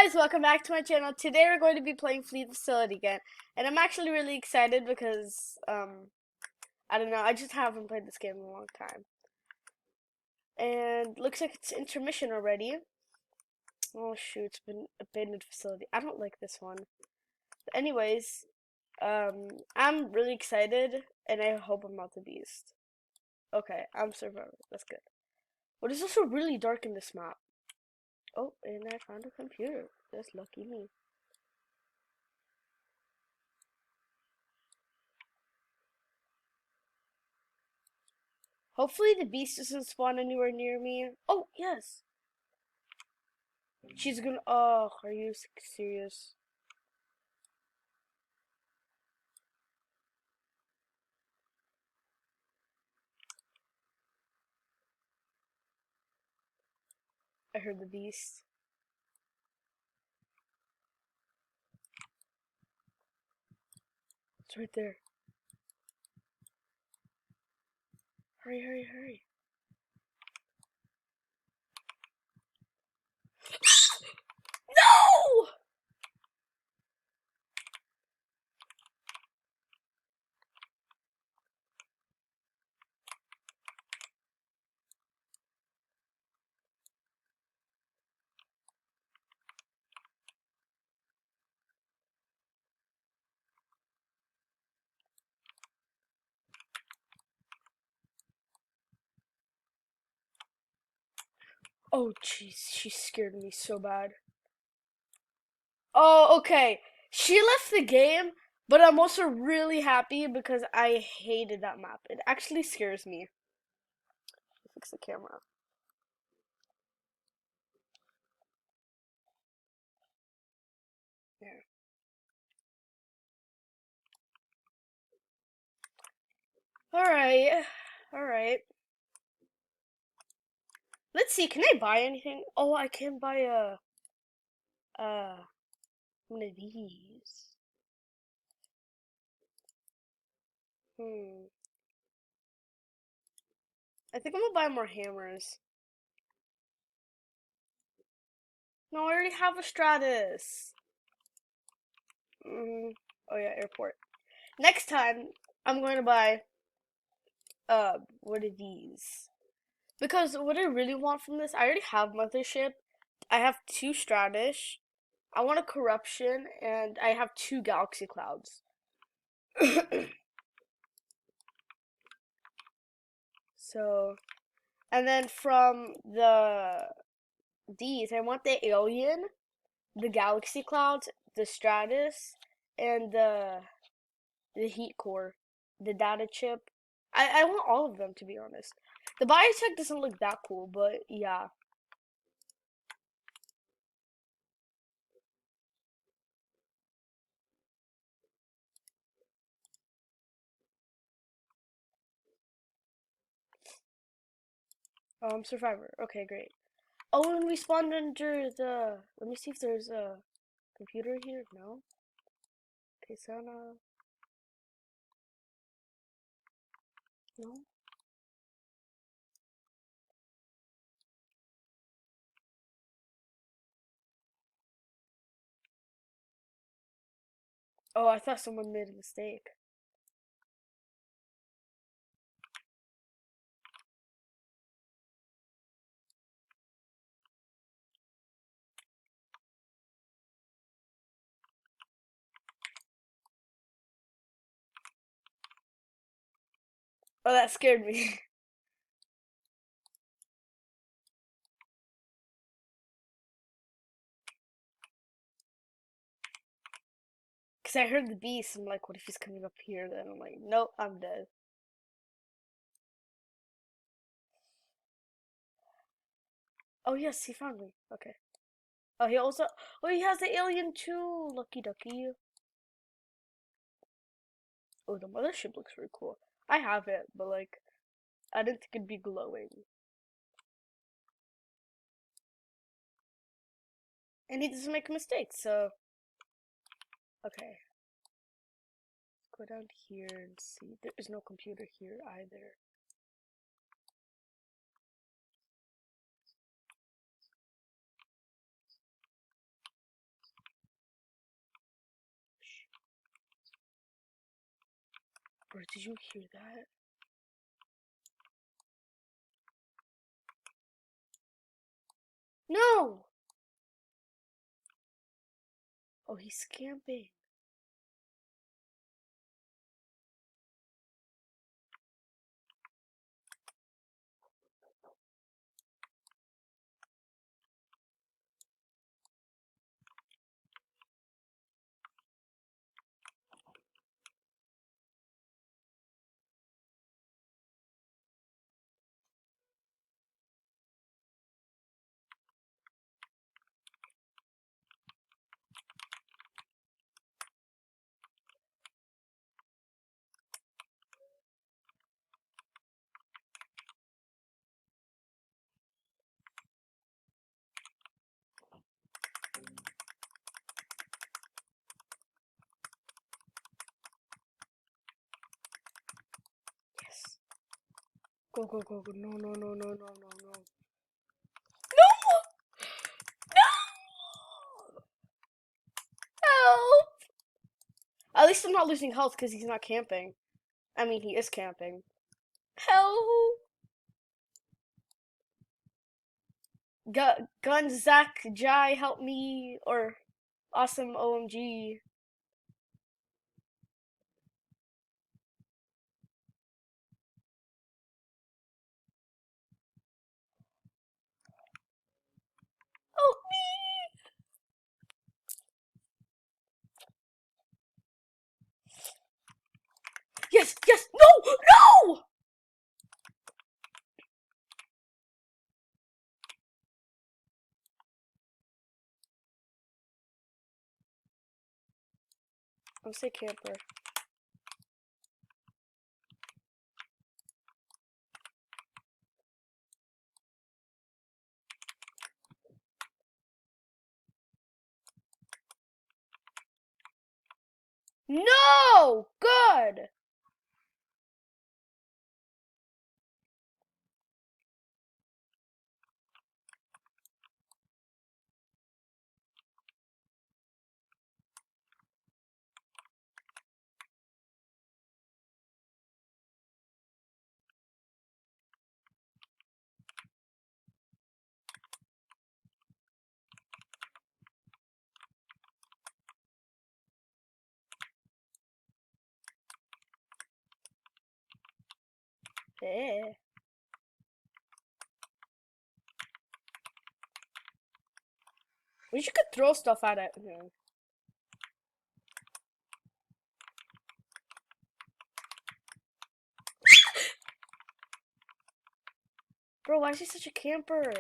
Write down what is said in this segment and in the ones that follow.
guys, welcome back to my channel. Today we're going to be playing Fleet Facility again. And I'm actually really excited because, I don't know, I just haven't played this game in a long time. And looks like it's intermission already. Oh shoot, it's been abandoned facility. I don't like this one. But anyways, I'm really excited and I hope I'm not the beast. Okay, I'm survivor. That's good. What is also really dark in this map? Oh, and I found a computer. That's lucky me. Hopefully the beast doesn't spawn anywhere near me. Oh, yes. She's gonna. Oh, are you serious? I heard the beast. It's right there. Hurry, hurry, hurry. No! Oh, jeez. She scared me so bad. Oh, okay. She left the game, but I'm also really happy because I hated that map. It actually scares me. Fix the camera. There. Alright. Alright. Let's see. Can I buy anything? Oh, I can buy uh, one of these. Hmm. I think I'm gonna buy more hammers. No, I already have a Stratus. Oh yeah, airport. Next time, I'm going to buy one of these. Because what I really want from this, I already have Mothership. I have two Stratus. I want a Corruption, and I have two Galaxy Clouds. So, and then from these, I want the Alien, the Galaxy Clouds, the Stratus, and the Heat Core, the data chip. I want all of them, to be honest. The biotech doesn't look that cool, but yeah. Oh, I'm Survivor. Okay, great. Oh, and we spawned under the. Let me see if there's a computer here. No. Okay, Sana. No. Oh, I thought someone made a mistake. Oh, that scared me. Because I heard the beast. I'm like, what if he's coming up here? Then I'm like, nope, I'm dead. Oh, yes, he found me. Okay. Oh, he also. Oh, he has the alien too. Lucky ducky. Oh, the mothership looks really cool. I have it, but like, I didn't think it'd be glowing. And he doesn't make mistakes, so. Okay. Let's go down here and see. There is no computer here either. Bro, did you hear that? No! Oh, he's camping. Yes. Go, go, go, go. No, no, no, no, no, no, no. No! No! Help! At least I'm not losing health because he's not camping. I mean, he is camping. Help! Gun Zach Jai, help me! Or Awesome OMG. Help me! Yes, yes! No! No! I'm say camper. No! Good! Yeah. Wish you could throw stuff at it. Yeah. Bro, why is he such a camper?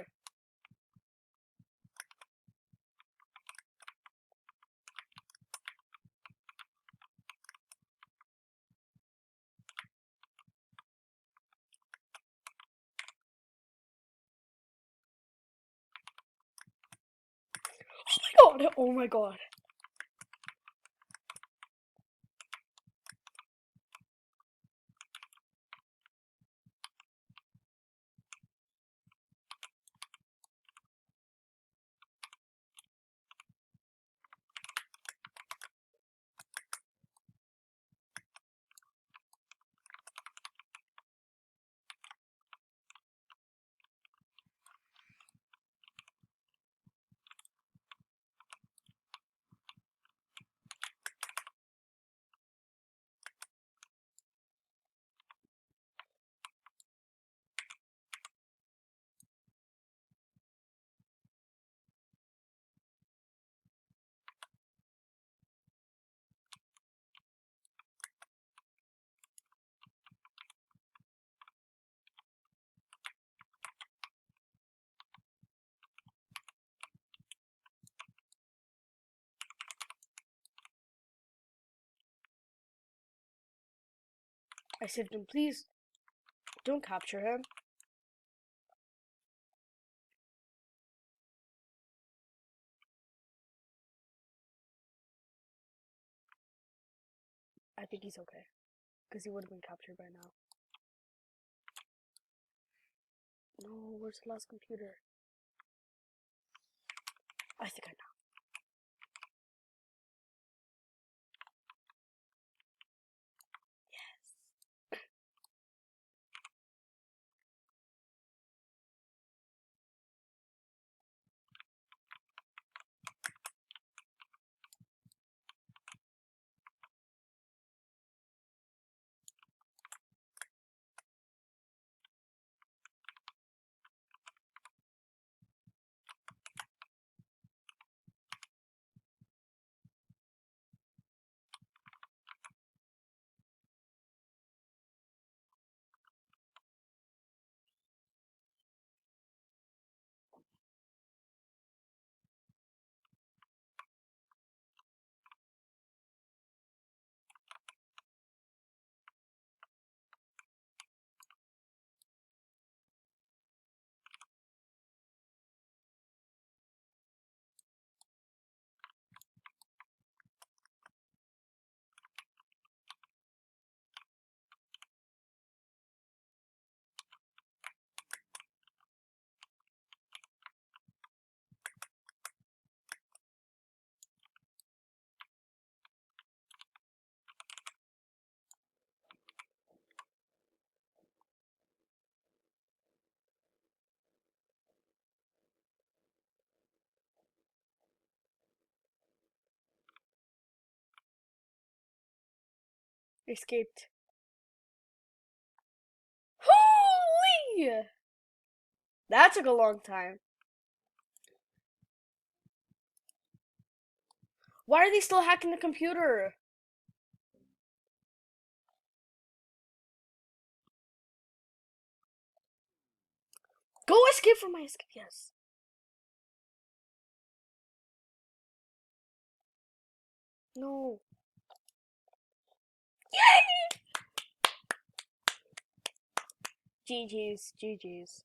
Oh my god! Oh my god. I saved him. Please don't capture him. I think he's okay. Because he would have been captured by now. No, where's the last computer? I think I know. Yes. escaped. Holy! That took a long time. Why are they still hacking the computer? Go escape from my escape. Yes. No. Yay! GG's. GG's.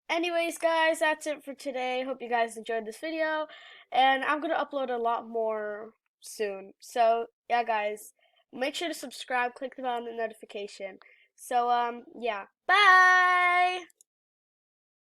Anyways, guys, that's it for today. Hope you guys enjoyed this video. And I'm going to upload a lot more soon. So, yeah, guys, make sure to subscribe, click the bell on the notification. So, yeah. Bye!